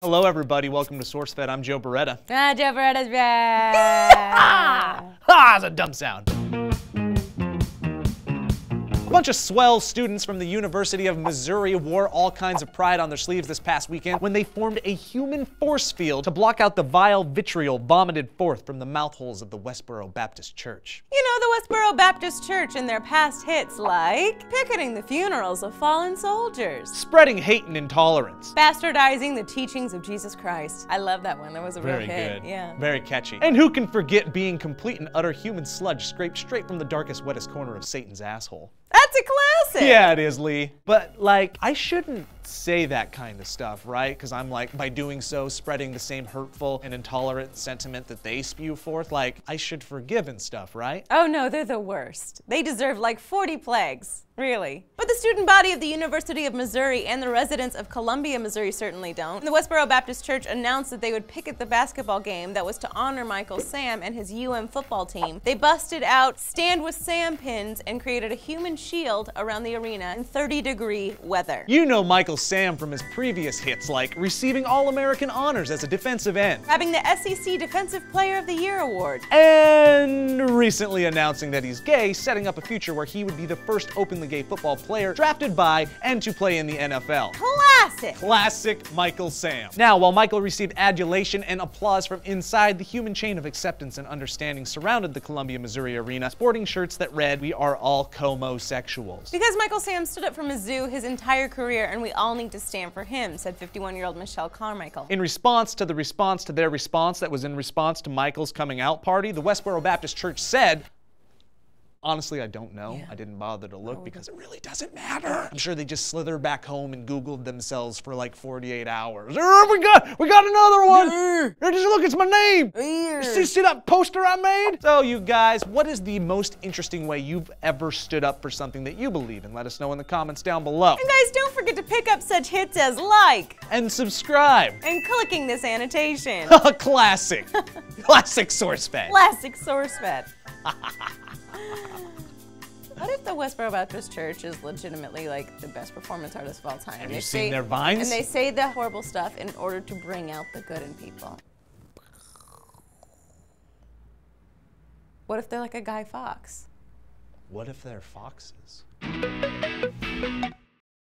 Hello everybody, welcome to SourceFed. I'm Joe Beretta. Joe Beretta's back! That's a dumb sound. A bunch of swell students from the University of Missouri wore all kinds of pride on their sleeves this past weekend when they formed a human force field to block out the vile vitriol vomited forth from the mouth holes of the Westboro Baptist Church. You know, the Westboro Baptist Church and their past hits like picketing the funerals of fallen soldiers, Spreading hate and intolerance. bastardizing the teachings of Jesus Christ. I love that one. That was a real Very hit. good. Yeah. Very catchy. And who can forget being complete and utter human sludge scraped straight from the darkest, wettest corner of Satan's asshole? That's a classic! Yeah, it is, Lee. But, like, I shouldn't say that kind of stuff, right? Because I'm, like, by doing so, spreading the same hurtful and intolerant sentiment that they spew forth. Like, I should forgive and stuff, right? Oh no, they're the worst. They deserve like 40 plagues. Really. But the student body of the University of Missouri and the residents of Columbia, Missouri certainly don't. The Westboro Baptist Church announced that they would picket the basketball game that was to honor Michael Sam and his football team. They busted out Stand With Sam pins and created a human shield around the arena in 30-degree weather. You know Michael Sam from his previous hits, like receiving All-American honors as a defensive end, Having the SEC Defensive Player of the Year award. and recently announcing that he's gay, setting up a future where he would be the first openly gay football player drafted by and to play in the NFL. Classic! Classic Michael Sam. Now, while Michael received adulation and applause from inside, the human chain of acceptance and understanding surrounded the Columbia, Missouri arena, sporting shirts that read, "We are all como-sexuals." Because Michael Sam stood up for Mizzou his entire career and we all need to stand for him, said 51-year-old Michelle Carmichael. In response to their response that was in response to Michael's coming out party, the Westboro Baptist Church said, "Honestly, I don't know. Yeah. I didn't bother to look because it really doesn't matter." I'm sure they just slithered back home and Googled themselves for like 48 hours. We got another one! Here, just look, it's my name! See that poster I made? So you guys, what is the most interesting way you've ever stood up for something that you believe in? Let us know in the comments down below. And guys, don't forget to pick up such hits as like And subscribe. and clicking this annotation. Classic. Classic SourceFed. Classic SourceFed. What if the Westboro Baptist Church is legitimately like the best performance artist of all time? Have you seen their vines? And they say the horrible stuff in order to bring out the good in people. What if they're like a Guy Fawkes? What if they're foxes?